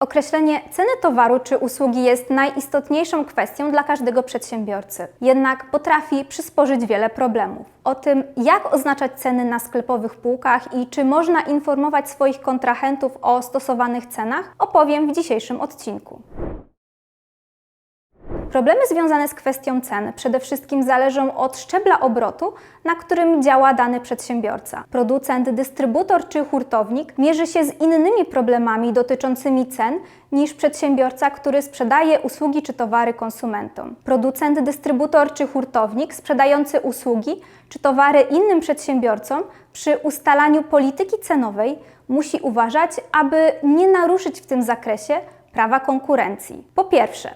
Określenie ceny towaru czy usługi jest najistotniejszą kwestią dla każdego przedsiębiorcy, jednak potrafi przysporzyć wiele problemów. O tym, jak oznaczać ceny na sklepowych półkach i czy można informować swoich kontrahentów o stosowanych cenach, opowiem w dzisiejszym odcinku. Problemy związane z kwestią cen przede wszystkim zależą od szczebla obrotu, na którym działa dany przedsiębiorca. Producent, dystrybutor czy hurtownik mierzy się z innymi problemami dotyczącymi cen niż przedsiębiorca, który sprzedaje usługi czy towary konsumentom. Producent, dystrybutor czy hurtownik sprzedający usługi czy towary innym przedsiębiorcom przy ustalaniu polityki cenowej musi uważać, aby nie naruszyć w tym zakresie prawa konkurencji. Po pierwsze,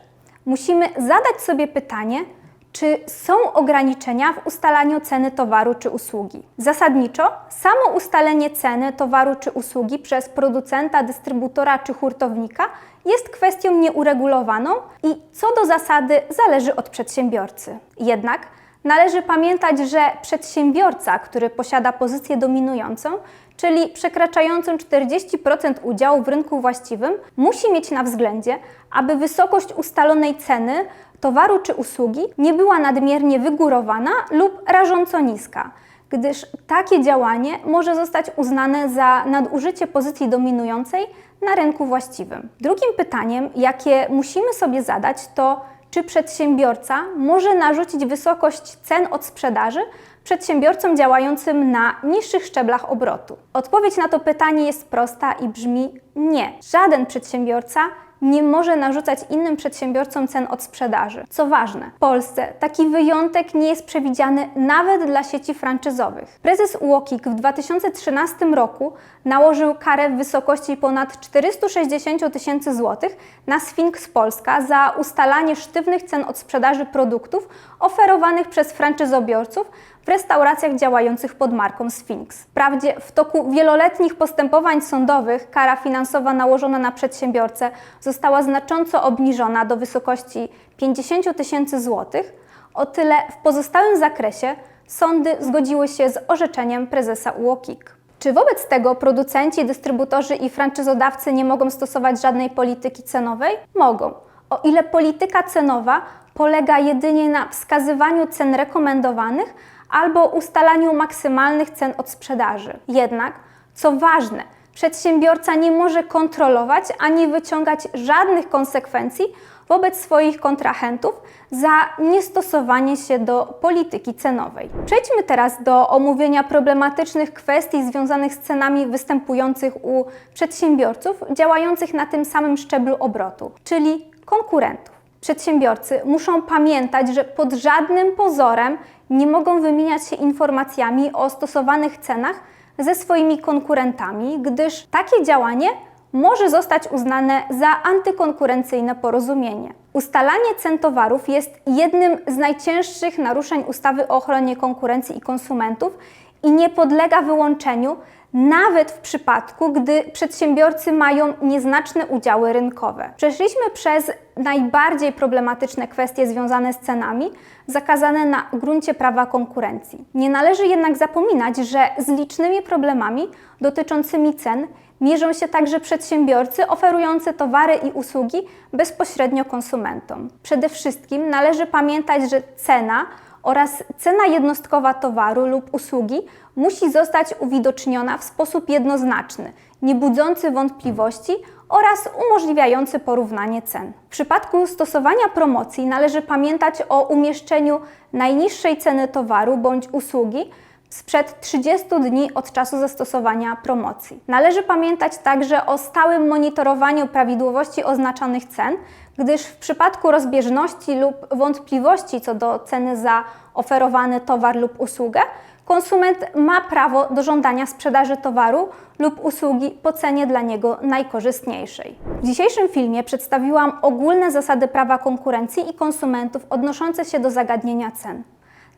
musimy zadać sobie pytanie, czy są ograniczenia w ustalaniu ceny towaru czy usługi. Zasadniczo samo ustalenie ceny towaru czy usługi przez producenta, dystrybutora czy hurtownika jest kwestią nieuregulowaną i co do zasady zależy od przedsiębiorcy. Jednak należy pamiętać, że przedsiębiorca, który posiada pozycję dominującą, czyli przekraczającą 40% udziału w rynku właściwym, musi mieć na względzie, aby wysokość ustalonej ceny towaru czy usługi nie była nadmiernie wygórowana lub rażąco niska, gdyż takie działanie może zostać uznane za nadużycie pozycji dominującej na rynku właściwym. Drugim pytaniem, jakie musimy sobie zadać, to czy przedsiębiorca może narzucić wysokość cen od sprzedaży przedsiębiorcom działającym na niższych szczeblach obrotu? Odpowiedź na to pytanie jest prosta i brzmi nie. Żaden przedsiębiorca nie może narzucać innym przedsiębiorcom cen od sprzedaży. Co ważne, w Polsce taki wyjątek nie jest przewidziany nawet dla sieci franczyzowych. Prezes UOKiK w 2013 roku nałożył karę w wysokości ponad 460 tysięcy złotych na Sfinks Polska za ustalanie sztywnych cen od sprzedaży produktów oferowanych przez franczyzobiorców w restauracjach działających pod marką Sfinks. Wprawdzie w toku wieloletnich postępowań sądowych kara finansowa nałożona na przedsiębiorcę została znacząco obniżona do wysokości 50 tysięcy złotych, o tyle w pozostałym zakresie sądy zgodziły się z orzeczeniem prezesa UOKiK. Czy wobec tego producenci, dystrybutorzy i franczyzodawcy nie mogą stosować żadnej polityki cenowej? Mogą, o ile polityka cenowa polega jedynie na wskazywaniu cen rekomendowanych albo ustalaniu maksymalnych cen od sprzedaży. Jednak, co ważne, przedsiębiorca nie może kontrolować ani wyciągać żadnych konsekwencji wobec swoich kontrahentów za niestosowanie się do polityki cenowej. Przejdźmy teraz do omówienia problematycznych kwestii związanych z cenami występujących u przedsiębiorców działających na tym samym szczeblu obrotu, czyli konkurentów. Przedsiębiorcy muszą pamiętać, że pod żadnym pozorem nie mogą wymieniać się informacjami o stosowanych cenach ze swoimi konkurentami, gdyż takie działanie może zostać uznane za antykonkurencyjne porozumienie. Ustalanie cen towarów jest jednym z najcięższych naruszeń ustawy o ochronie konkurencji i konsumentów i nie podlega wyłączeniu nawet w przypadku, gdy przedsiębiorcy mają nieznaczne udziały rynkowe. Przeszliśmy przez najbardziej problematyczne kwestie związane z cenami, zakazane na gruncie prawa konkurencji. Nie należy jednak zapominać, że z licznymi problemami dotyczącymi cen mierzą się także przedsiębiorcy oferujący towary i usługi bezpośrednio konsumentom. Przede wszystkim należy pamiętać, że cena oraz cena jednostkowa towaru lub usługi musi zostać uwidoczniona w sposób jednoznaczny, nie budzący wątpliwości oraz umożliwiający porównanie cen. W przypadku stosowania promocji należy pamiętać o umieszczeniu najniższej ceny towaru bądź usługi sprzed 30 dni od czasu zastosowania promocji. Należy pamiętać także o stałym monitorowaniu prawidłowości oznaczonych cen, gdyż w przypadku rozbieżności lub wątpliwości co do ceny za oferowany towar lub usługę, konsument ma prawo do żądania sprzedaży towaru lub usługi po cenie dla niego najkorzystniejszej. W dzisiejszym filmie przedstawiłam ogólne zasady prawa konkurencji i konsumentów odnoszące się do zagadnienia cen.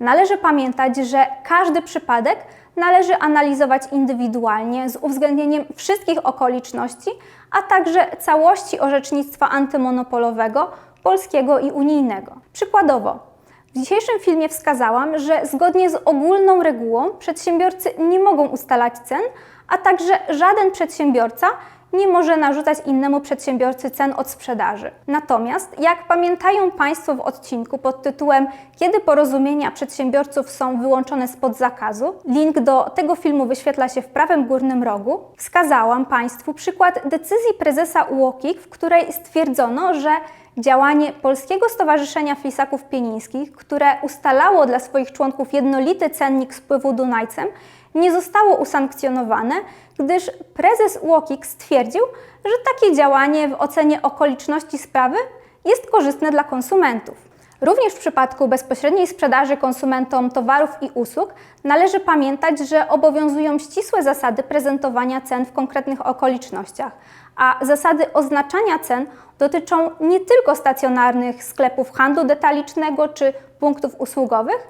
Należy pamiętać, że każdy przypadek należy analizować indywidualnie z uwzględnieniem wszystkich okoliczności, a także całości orzecznictwa antymonopolowego, polskiego i unijnego. Przykładowo, w dzisiejszym filmie wskazałam, że zgodnie z ogólną regułą przedsiębiorcy nie mogą ustalać cen, a także żaden przedsiębiorca nie może narzucać innemu przedsiębiorcy cen od sprzedaży. Natomiast, jak pamiętają Państwo w odcinku pod tytułem "Kiedy porozumienia przedsiębiorców są wyłączone spod zakazu", link do tego filmu wyświetla się w prawym górnym rogu, wskazałam Państwu przykład decyzji prezesa UOKiK, w której stwierdzono, że działanie Polskiego Stowarzyszenia Flisaków Pienińskich, które ustalało dla swoich członków jednolity cennik spływu Dunajcem, nie zostało usankcjonowane, gdyż prezes UOKiK stwierdził, że takie działanie w ocenie okoliczności sprawy jest korzystne dla konsumentów. Również w przypadku bezpośredniej sprzedaży konsumentom towarów i usług należy pamiętać, że obowiązują ścisłe zasady prezentowania cen w konkretnych okolicznościach, a zasady oznaczania cen dotyczą nie tylko stacjonarnych sklepów handlu detalicznego czy punktów usługowych,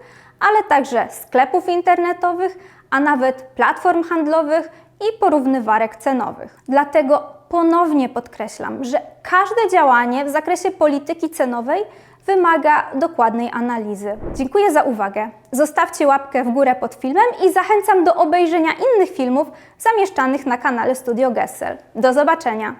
ale także sklepów internetowych, a nawet platform handlowych i porównywarek cenowych. Dlatego ponownie podkreślam, że każde działanie w zakresie polityki cenowej wymaga dokładnej analizy. Dziękuję za uwagę. Zostawcie łapkę w górę pod filmem i zachęcam do obejrzenia innych filmów zamieszczanych na kanale Studio Gessel. Do zobaczenia!